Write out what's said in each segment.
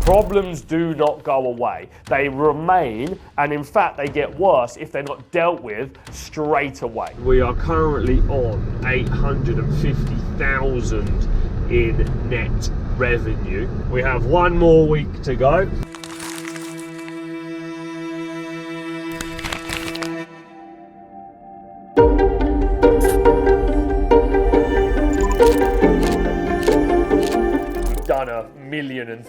Problems do not go away. They remain, and in fact, they get worse if they're not dealt with straight away. We are currently on 850,000 in net revenue. We have one more week to go. Done $1.3 million in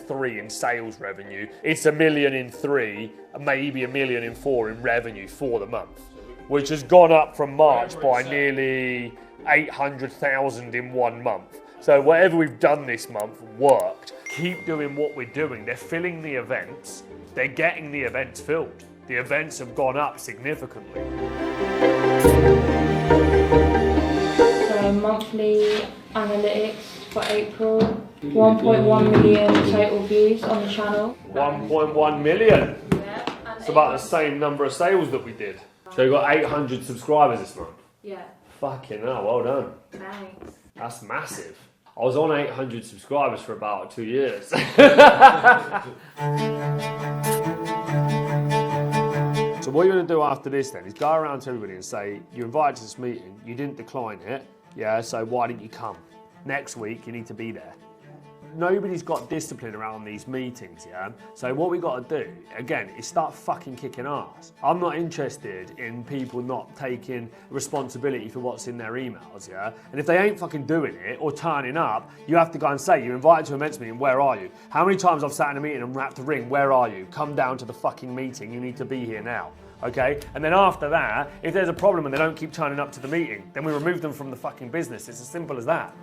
sales revenue. It's $1.3 million, maybe $1.4 million in revenue for the month, which has gone up from March by nearly 800,000 in 1 month. So whatever we've done this month worked. Keep doing what we're doing. They're filling the events. They're getting the events filled. The events have gone up significantly. So monthly analytics for April, 1.1 million total views on the channel. 1.1 million. Yeah. It's about the same number of sales that we did. So you got 800 subscribers this month. Yeah. Fucking hell, well done. Thanks. That's massive. I was on 800 subscribers for about 2 years. So what you're going to do after this then is go around to everybody and say, you're invited to this meeting, you didn't decline it, yeah, so why didn't you come? Next week, you need to be there. Nobody's got discipline around these meetings, yeah? So what we got to do, again, is start fucking kicking ass. I'm not interested in people not taking responsibility for what's in their emails, yeah? And if they ain't fucking doing it or turning up, you have to go and say, you're invited to a men's meeting, where are you? How many times I've sat in a meeting and wrapped a ring, where are you? Come down to the fucking meeting, you need to be here now. Okay? And then after that, if there's a problem and they don't keep turning up to the meeting, then we remove them from the fucking business. It's as simple as that.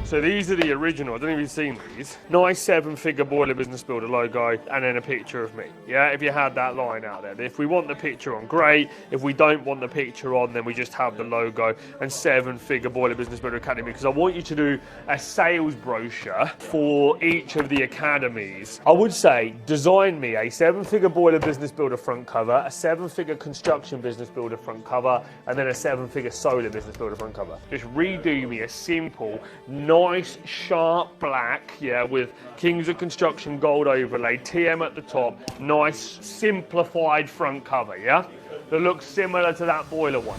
So these are the original, I don't know if you've seen these. Nice 7-figure boiler business builder logo and then a picture of me. Yeah, if you had that line out there. If we want the picture on, great. If we don't want the picture on, then we just have the logo and 7-figure boiler business builder academy, because I want you to do a sales brochure for each of the academies. I would say design me a 7-figure boiler business builder front cover, a 7-figure construction business builder front cover, and then a 7-figure solar business builder front cover. Just redo me a simple, nice sharp black, yeah, with Kings of Construction gold overlay, TM at the top, nice simplified front cover, yeah, that looks similar to that boiler one.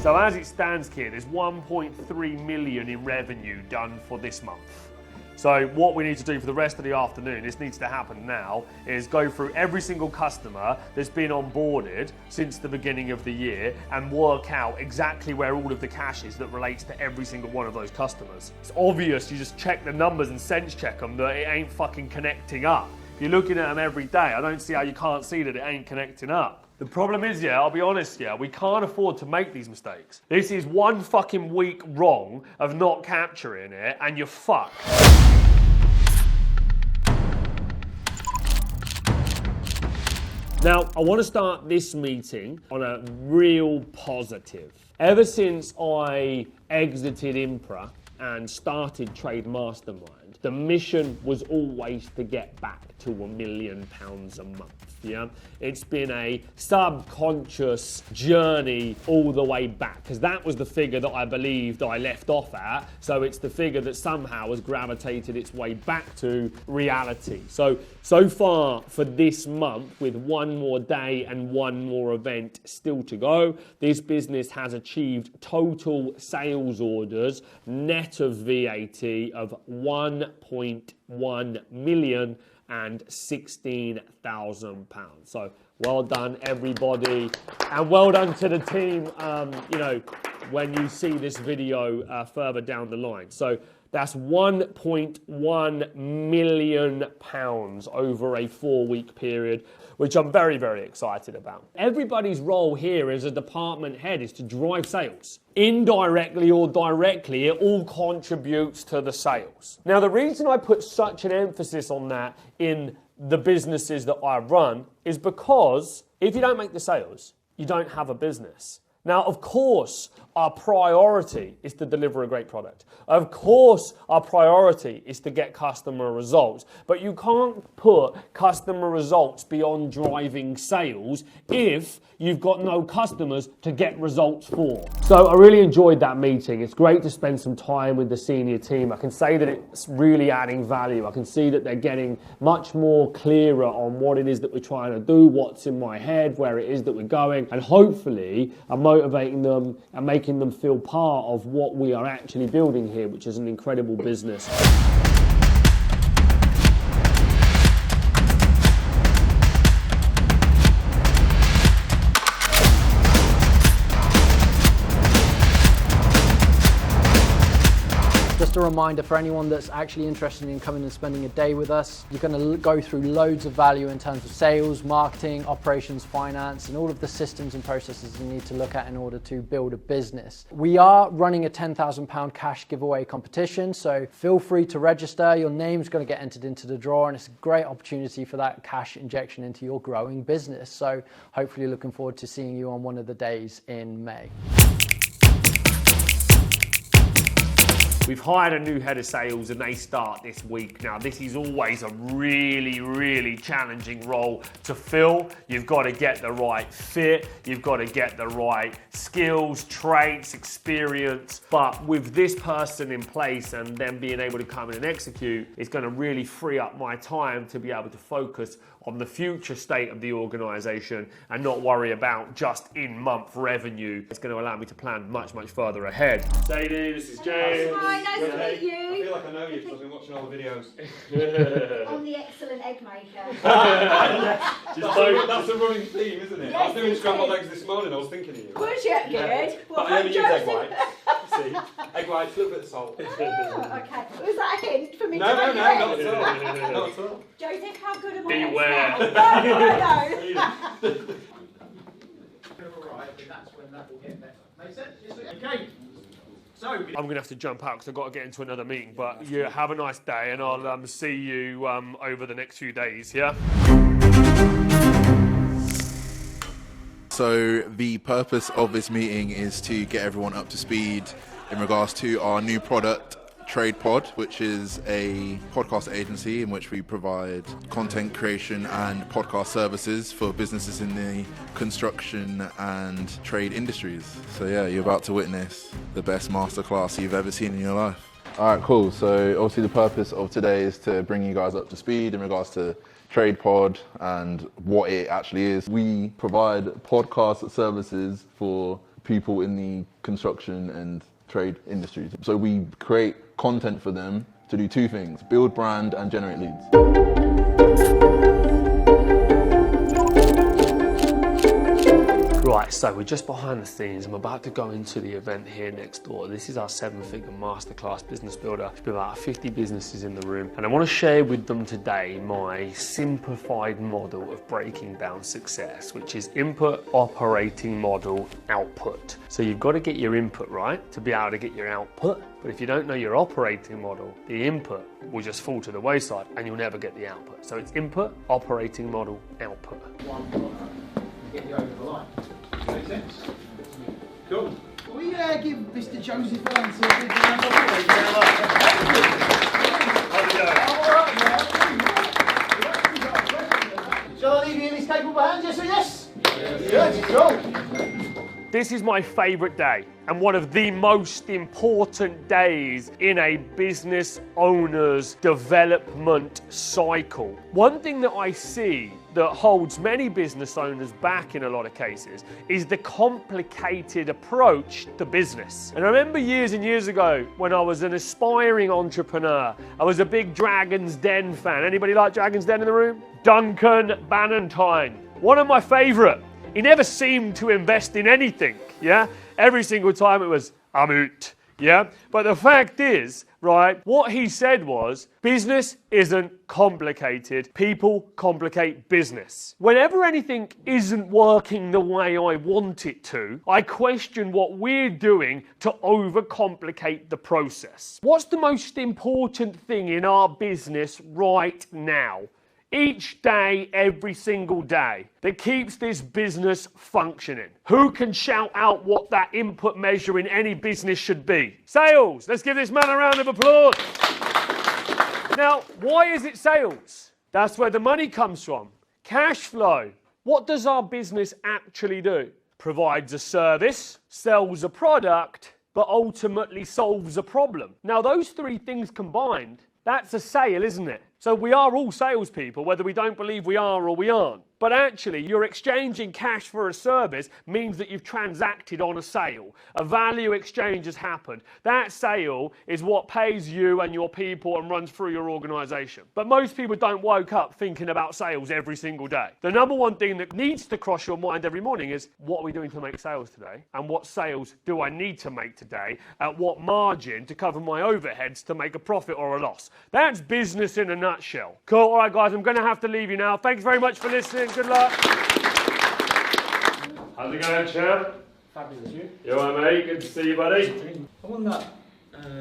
So as it stands here, there's 1.3 million in revenue done for this month. So what we need to do for the rest of the afternoon, this needs to happen now, is go through every single customer that's been onboarded since the beginning of the year and work out exactly where all of the cash is that relates to every single one of those customers. It's obvious, you just check the numbers and sense check them that it ain't fucking connecting up. If you're looking at them every day, I don't see how you can't see that it ain't connecting up. The problem is, yeah, I'll be honest, yeah, we can't afford to make these mistakes. This is one fucking week wrong of not capturing it and you're fucked. Now, I want to start this meeting on a real positive. Ever since I exited Impra and started Trade Mastermind, the mission was always to get back to £1 million a month. Yeah, it's been a subconscious journey all the way back, because that was the figure that I believed I left off at. So it's the figure that somehow has gravitated its way back to reality. So far for this month, with one more day and one more event still to go, this business has achieved total sales orders net of VAT of £1.1 million and £16,000. So well done, everybody, and well done to the team. You know, when you see this video further down the line. So that's £1.1 million over a 4-week period, which I'm very, very excited about. Everybody's role here as a department head is to drive sales. Indirectly or directly, it all contributes to the sales. Now, the reason I put such an emphasis on that in the businesses that I run is because if you don't make the sales, you don't have a business. Now, of course, our priority is to deliver a great product. Of course, our priority is to get customer results. But you can't put customer results beyond driving sales if you've got no customers to get results for. So I really enjoyed that meeting. It's great to spend some time with the senior team. I can say that it's really adding value. I can see that they're getting much more clearer on what it is that we're trying to do, what's in my head, where it is that we're going, and hopefully I'm motivating them and making them feel part of what we are actually building here, which is an incredible business. Just a reminder for anyone that's actually interested in coming and spending a day with us, you're going to go through loads of value in terms of sales, marketing, operations, finance, and all of the systems and processes you need to look at in order to build a business. We are running a £10,000 cash giveaway competition, so feel free to register. Your name's going to get entered into the draw, and it's a great opportunity for that cash injection into your growing business. So hopefully looking forward to seeing you on one of the days in May. We've hired a new head of sales and they start this week. Now, this is always a really, really challenging role to fill. You've got to get the right fit. You've got to get the right skills, traits, experience. But with this person in place and them being able to come in and execute, it's going to really free up my time to be able to focus on the future state of the organisation and not worry about just in-month revenue. It's going to allow me to plan much, much further ahead. Sadie, this is James. Hi, nice to meet you. I feel like I know you because I've been watching all the videos. I'm the excellent egg maker. That's a running theme, isn't it? Yes, I was doing it scrambled is. eggs this morning, I was thinking of you. Was you? Good. But I only use egg whites. See? Egg whites, a little bit of salt. Oh, okay. Was that a hint for me No, to no, make no, your not eggs? at all. Not at all. Joseph, how good am I? Beware. No, no. That's when that will get better. Make sense? Okay. So I'm going to have to jump out because I've got to get into another meeting. But you have a nice day and I'll see you over the next few days, yeah? So the purpose of this meeting is to get everyone up to speed in regards to our new product, Trade Pod, which is a podcast agency in which we provide content creation and podcast services for businesses in the construction and trade industries. So yeah, you're about to witness the best masterclass you've ever seen in your life. All right, cool. So obviously the purpose of today is to bring you guys up to speed in regards to Trade Pod and what it actually is. We provide podcast services for people in the construction and trade industries. So we create content for them to do two things: build brand and generate leads. Right, so we're just behind the scenes. I'm about to go into the event here next door. This is our 7-figure masterclass business builder. There's about 50 businesses in the room. And I want to share with them today my simplified model of breaking down success, which is input, operating model, output. So you've got to get your input right to be able to get your output. But if you don't know your operating model, the input will just fall to the wayside and you'll never get the output. So it's input, operating model, output. get you over the line. Make sense? Cool. We give Mr. Joseph Valente a big round of applause. Shall I leave you in his capable hands? Yes or yes? Yes. Cool. This is my favourite day and one of the most important days in a business owner's development cycle. One thing that I see that holds many business owners back in a lot of cases is the complicated approach to business. And I remember years and years ago when I was an aspiring entrepreneur, I was a big Dragon's Den fan. Anybody like Dragon's Den in the room? Duncan Bannatyne, one of my favourite. He never seemed to invest in anything, yeah? Every single time it was, I'm out, yeah? But the fact is, right, what he said was, business isn't complicated, people complicate business. Whenever anything isn't working the way I want it to, I question what we're doing to overcomplicate the process. What's the most important thing in our business right now? each day, every single day, that keeps this business functioning? Who can shout out what that input measure in any business should be? Sales. Let's give this man a round of applause. Now, why is it sales? That's where the money comes from. Cash flow. What does our business actually do? Provides a service, sells a product, but ultimately solves a problem. Now, those three things combined, that's a sale, isn't it? So we are all salespeople, whether we don't believe we are or we aren't. But actually, you're exchanging cash for a service means that you've transacted on a sale. A value exchange has happened. That sale is what pays you and your people and runs through your organization. But most people don't woke up thinking about sales every single day. The number one thing that needs to cross your mind every morning is, what are we doing to make sales today? And what sales do I need to make today? At what margin to cover my overheads to make a profit or a loss? That's business in a nutshell. Cool. All right, guys, I'm going to have to leave you now. Thanks very much for listening. Good luck. How's it going, champ? Fabulous, you? You alright, mate? Good to see you, buddy. I won that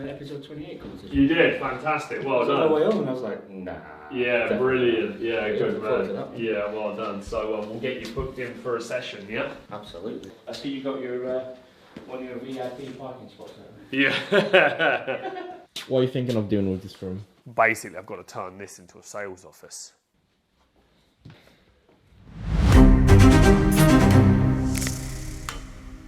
episode 28 competition. You did. Fantastic. Well I was on done. my way home and I was like, nah. Yeah, definitely. brilliant. Yeah, good look forward to man. that. Yeah, well done. So we'll get you booked in for a session, yeah? Absolutely. I see you got your one of your VIP parking spots there. Yeah. What are you thinking of doing with this room? Basically, I've got to turn this into a sales office.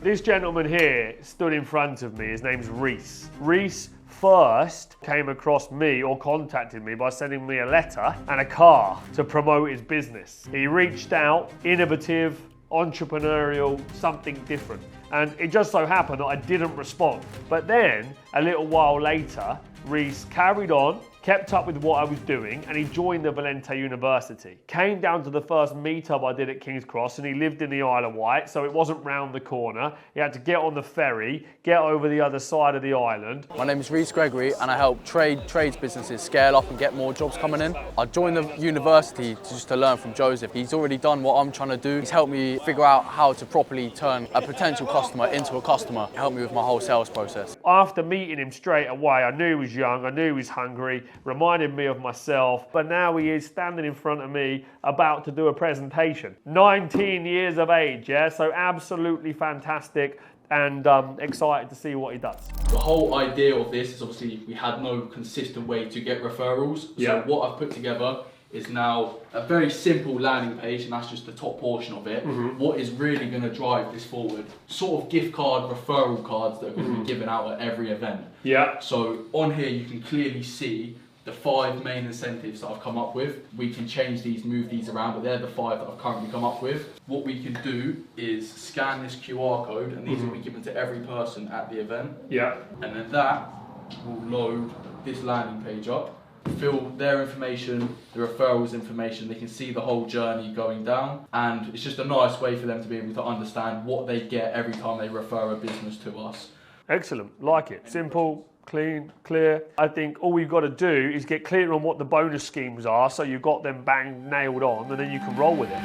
This gentleman here stood in front of me. His name's Reese. Reese first came across me or contacted me by sending me a letter and a car to promote his business. He reached out, innovative, entrepreneurial, something different. And it just so happened that I didn't respond. But then, a little while later, Reese carried on, kept up with what I was doing, and he joined the Valente University. Came down to the first meetup I did at King's Cross, and he lived in the Isle of Wight, so it wasn't round the corner. He had to get on the ferry, get over the other side of the island. My name is Reese Gregory and I help trades businesses scale up and get more jobs coming in. I joined the university just to learn from Joseph. He's already done what I'm trying to do. He's helped me figure out how to properly turn a potential customer into a customer. Helped me with my whole sales process. After meeting him straight away, I knew he was young, I knew he was hungry, reminded me of myself, but now he is standing in front of me about to do a presentation. 19 years of age, yeah? So absolutely fantastic and excited to see what he does. The whole idea of this is obviously we had no consistent way to get referrals. Yeah. So what I've put together is now a very simple landing page, and that's just the top portion of it. What is really going to drive this forward? Sort of gift card referral cards that are going to be given out at every event. Yeah. So on here you can clearly see the 5 main incentives that I've come up with. We can change these, move these around, but they're the 5 that I've currently come up with. What we can do is scan this QR code, and these will be given to every person at the event. Yeah. And then that will load this landing page up, fill their information, the referrals information. They can see the whole journey going down, and it's just a nice way for them to be able to understand what they get every time they refer a business to us. Excellent, like it. Simple, clean, clear. I think all we've got to do is get clear on what the bonus schemes are, so you've got them bang nailed on, and then you can roll with it.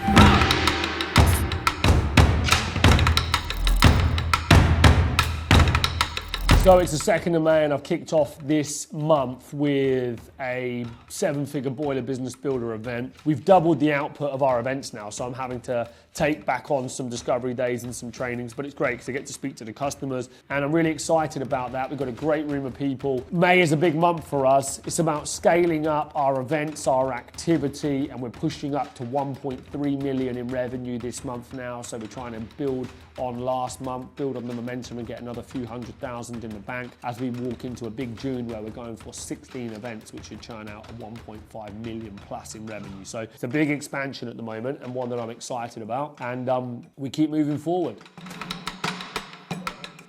So it's the 2nd of May and I've kicked off this month with a 7-figure boiler business builder event. We've doubled the output of our events now, so I'm having to take back on some discovery days and some trainings, but it's great because I get to speak to the customers and I'm really excited about that. We've got a great room of people. May is a big month for us. It's about scaling up our events, our activity, and we're pushing up to 1.3 million in revenue this month now, so we're trying to build on last month, build on the momentum and get another few 100,000 in the bank as we walk into a big June where we're going for 16 events which should churn out a 1.5 million plus in revenue. So it's a big expansion at the moment and one that I'm excited about, and we keep moving forward.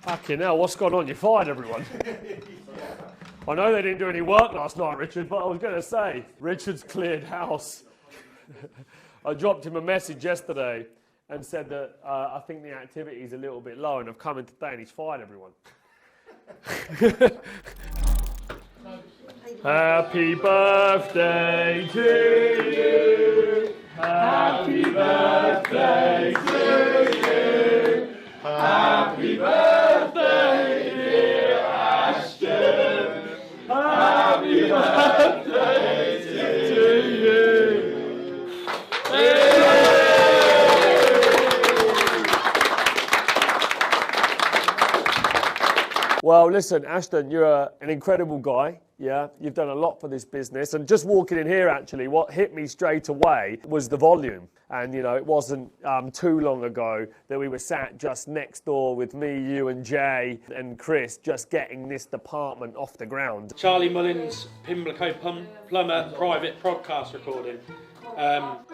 Fucking hell, what's going on? You fired everyone. I know they didn't do any work last night, Richard, but I was going to say, Richard's cleared house. I dropped him a message yesterday and said that I think the activity is a little bit low, and I've come in today and he's fired everyone. Happy birthday to you. Happy birthday to you. Happy birthday, dear Ashton. Happy birthday to you. Well, listen, Ashton, you're an incredible guy. Yeah, you've done a lot for this business. And just walking in here, actually, what hit me straight away was the volume. And, you know, it wasn't too long ago that we were sat just next door with me, you and Jay and Chris just getting this department off the ground. Charlie Mullins, Pimlico Plumber, private podcast recording.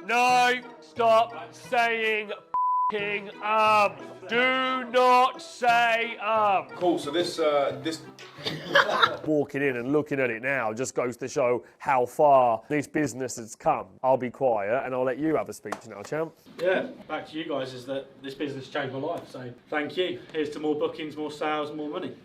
No, stop saying do not say Cool, so this Walking in and looking at it now just goes to show how far this business has come. I'll be quiet and I'll let you have a speech now, champ. Yeah, back to you guys is that this business changed my life, so thank you. Here's to more bookings, more sales, more money.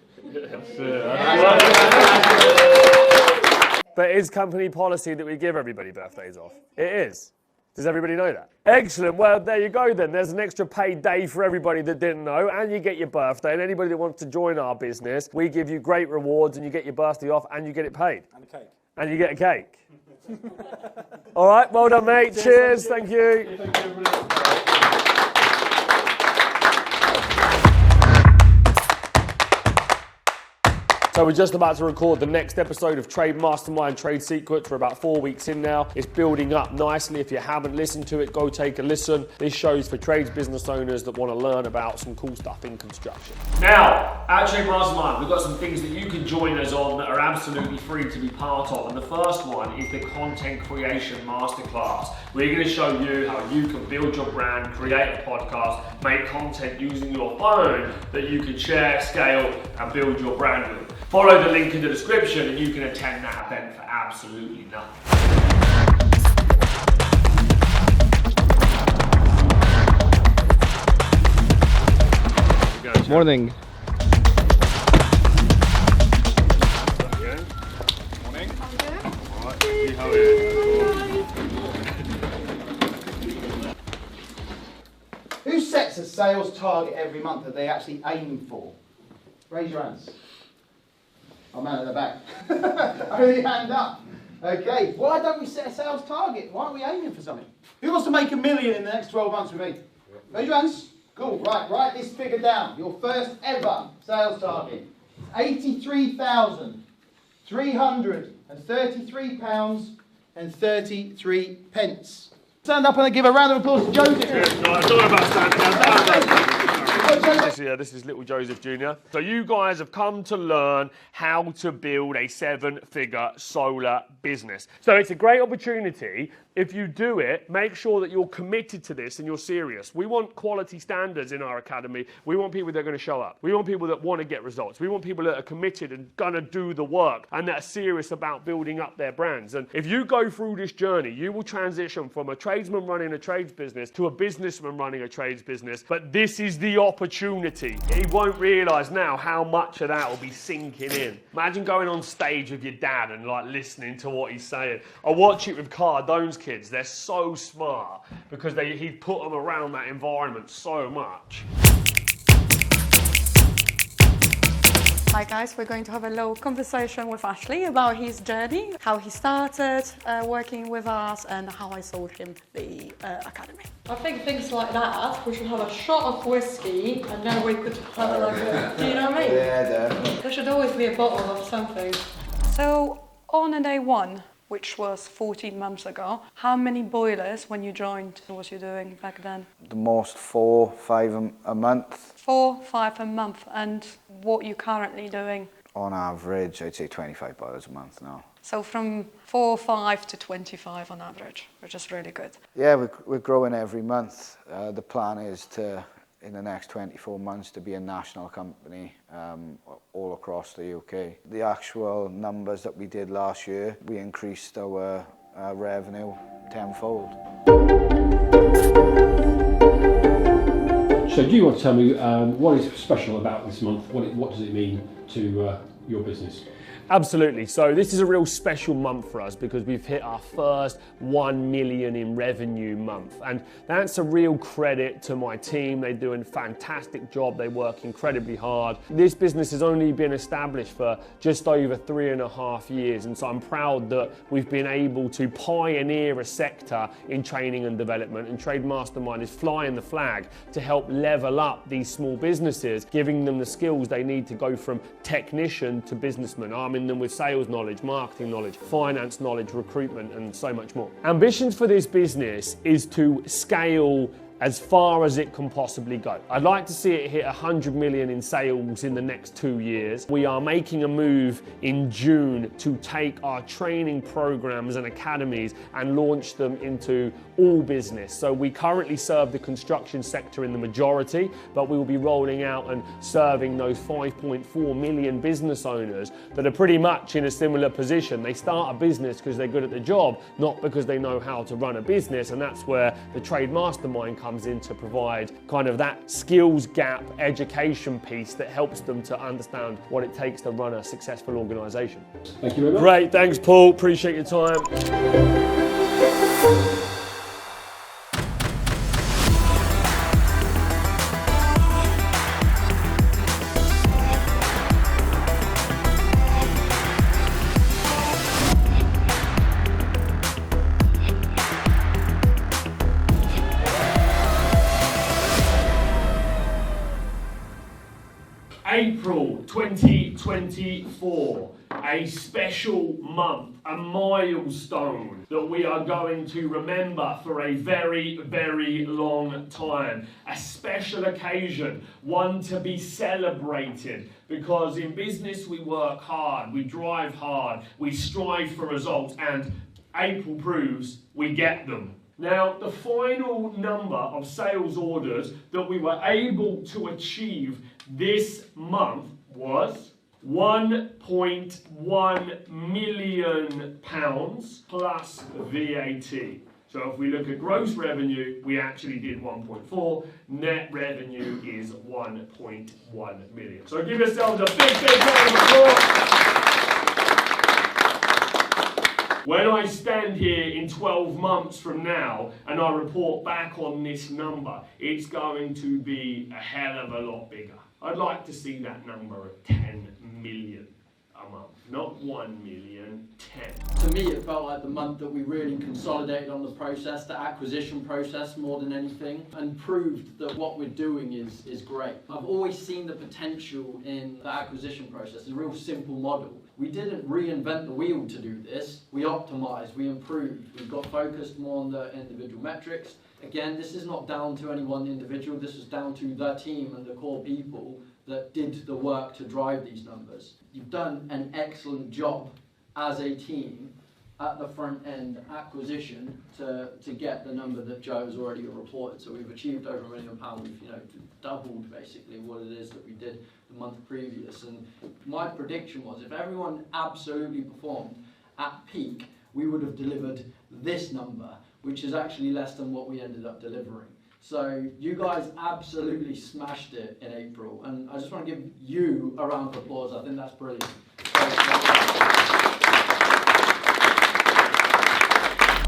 But it is company policy that we give everybody birthdays off. It is. Does everybody know that? Excellent. Well, there you go then. There's an extra paid day for everybody that didn't know, and you get your birthday. And anybody that wants to join our business, we give you great rewards, and you get your birthday off, and you get it paid. And a cake. And you get a cake. All right, well done, mate. Cheers. Thank you. Thank you, everybody. So we're just about to record the next episode of Trade Mastermind Trade Secrets. We're about 4 weeks in now. It's building up nicely. If you haven't listened to it, go take a listen. This show's for trades business owners that want to learn about some cool stuff in construction. Now, at Trade Mastermind, we've got some things that you can join us on that are absolutely free to be part of. And the first one is the Content Creation Masterclass. We're going to show you how you can build your brand, create a podcast, make content using your phone that you can share, scale, and build your brand with. Follow the link in the description and you can attend that event for absolutely nothing. Morning. morning. Who sets a sales target every month that they actually aim for? Raise your hands. Oh, man at the back. Only hand up. Okay, why don't we set a sales target? Why aren't we aiming for something? Who wants to make $1 million in the next 12 months with me? Raise your hands. Cool, right, write this figure down. Your first ever sales target. £83,333.33. Stand up and give a round of applause to Joseph. No, it's all about standing down. This is little Joseph Jr. So you guys have come to learn how to build a 7-figure solar business. So it's a great opportunity. If you do it, make sure that you're committed to this and you're serious. We want quality standards in our academy. We want people that are going to show up. We want people that want to get results. We want people that are committed and going to do the work and that are serious about building up their brands. And if you go through this journey, you will transition from a tradesman running a trades business to a businessman running a trades business. But this is the opportunity. He won't realise now how much of that will be sinking in. Imagine going on stage with your dad and like listening to what he's saying. I watch it with Cardone's kids. They're so smart because he put them around that environment so much. Hi guys, we're going to have a little conversation with Ashley about his journey, how he started working with us and how I sold him the academy. I think things like that, we should have a shot of whiskey and then we could have like a, do you know what I mean? Yeah, definitely. There should always be a bottle of something. So on a day one, which was 14 months ago, how many boilers when you joined was you doing back then? The most 4, 5 a month. 4, 5 a month, and what you currently doing? On average, I'd say 25 boilers a month now. So from 4, 5 to 25 on average, which is really good. Yeah, we're growing every month. The plan is to, in the next 24 months, to be a national company all across the UK. The actual numbers that we did last year, we increased our revenue tenfold. So do you want to tell me what is special about this month? What does it mean to your business? Absolutely. So this is a real special month for us because we've hit our first 1 million in revenue month. And that's a real credit to my team. They're doing a fantastic job. They work incredibly hard. This business has only been established for just over 3.5 years. And so I'm proud that we've been able to pioneer a sector in training and development. And Trade Mastermind is flying the flag to help level up these small businesses, giving them the skills they need to go from technician to businessman, arming them with sales knowledge, marketing knowledge, finance knowledge, recruitment, and so much more. Ambitions for this business is to scale as far as it can possibly go. I'd like to see it hit 100 million in sales in the next 2 years. We are making a move in June to take our training programs and academies and launch them into all business. So we currently serve the construction sector in the majority, but we will be rolling out and serving those 5.4 million business owners that are pretty much in a similar position. They start a business because they're good at the job, not because they know how to run a business, and that's where the Trade Mastermind comes in to provide kind of that skills gap education piece that helps them to understand what it takes to run a successful organization. Thank you very much. Great, thanks Paul, appreciate your time. April 2024, a special month, a milestone that we are going to remember for a very, very long time. A special occasion, one to be celebrated, because in business we work hard, we drive hard, we strive for results, and April proves we get them. Now, the final number of sales orders that we were able to achieve this month was £1.1 million plus VAT. So if we look at gross revenue, we actually did 1.4. Net revenue is 1.1 million. So give yourselves a big, big round of applause. When I stand here in 12 months from now and I report back on this number, it's going to be a hell of a lot bigger. I'd like to see that number at 10 million a month. Not 1 million, 10. To me, it felt like the month that we really consolidated on the process, the acquisition process more than anything, and proved that what we're doing is great. I've always seen the potential in the acquisition process. It's a real simple model. We didn't reinvent the wheel to do this. We optimized, we improved, we got focused more on the individual metrics. Again, this is not down to any one individual, this is down to the team and the core people that did the work to drive these numbers. You've done an excellent job as a team at the front end acquisition to get the number that Joe has already reported. So we've achieved over £1 million. We've doubled basically what it is that we did the month previous. And my prediction was if everyone absolutely performed at peak, we would have delivered this number, which is actually less than what we ended up delivering. So you guys absolutely smashed it in April, and I just want to give you a round of applause. I think that's brilliant.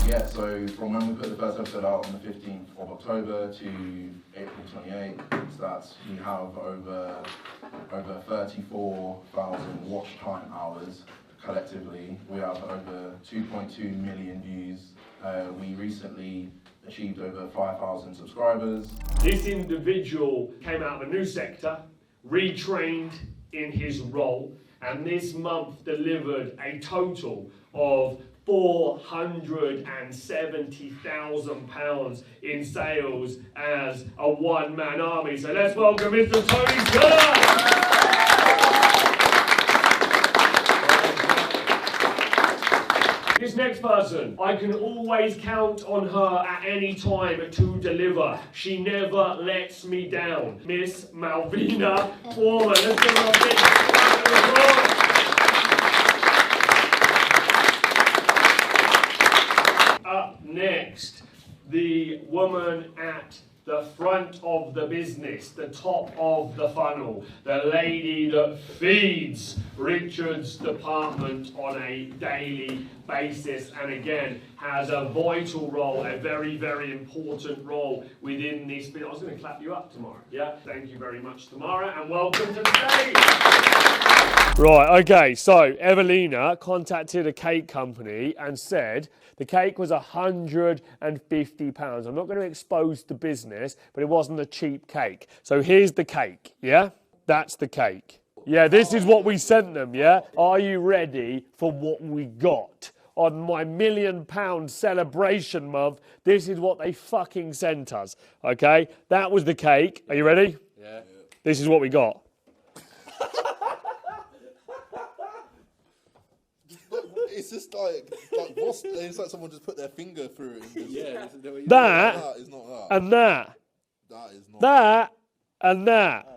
Yeah, so from when we put the first episode out on the 15th of October to April 28th, that's we have over 34,000 watch time hours collectively. We have over 2.2 million views. We recently achieved over 5,000 subscribers. This individual came out of a new sector, retrained in his role, and this month delivered a total of £470,000 in sales as a one-man army. So let's welcome Mr. Tony Scott! This next person, I can always count on her at any time to deliver. She never lets me down. Miss Malvina Foreman. Let's give her a big round of applause. Up next, the woman at the front of the business, the top of the funnel, the lady that feeds Richard's department on a daily basis, and again has a vital role, a very, very important role within this. I was going to clap you up tomorrow. Yeah, thank you very much, Tamara, and welcome to the stage. Right, okay, so Evelina contacted a cake company and said the cake was £150. I'm not going to expose the business, but it wasn't a cheap cake. So here's the cake, yeah? That's the cake. Yeah, this is what we sent them, yeah? Are you ready for what we got? On my £1 million celebration month, this is what they fucking sent us, okay? That was the cake. Are you ready? Yeah. This is what we got. It's just like what's, it's like someone just put their finger through it. And just, That is not that. and that. That is not that and that.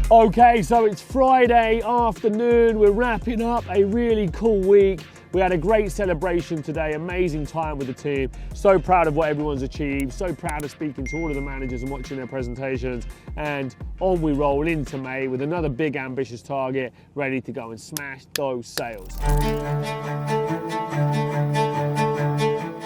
Okay, so it's Friday afternoon. We're wrapping up a really cool week. We had a great celebration today, amazing time with the team. So proud of what everyone's achieved, so proud of speaking to all of the managers and watching their presentations. And on we roll into May with another big ambitious target, ready to go and smash those sales.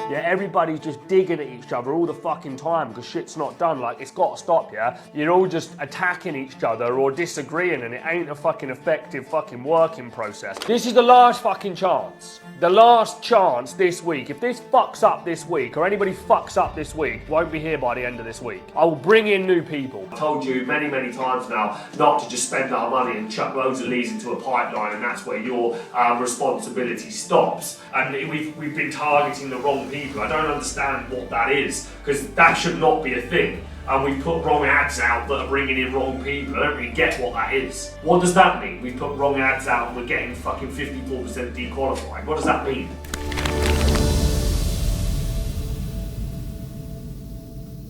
Yeah, everybody's just digging at each other all the fucking time because shit's not done. Like, it's got to stop, yeah? You're all just attacking each other or disagreeing, and it ain't a fucking effective fucking working process. This is the last fucking chance. The last chance this week. If this fucks up this week, or anybody fucks up this week, won't be here by the end of this week. I will bring in new people. I've told you many, many times now not to just spend our money and chuck loads of leads into a pipeline, and that's where your responsibility stops. And we've been targeting the wrong people. I don't understand what that is, because that should not be a thing. And we put wrong ads out that are bringing in wrong people. I don't really get what that is. What does that mean? We put wrong ads out and we're getting fucking 54% dequalified. What does that mean?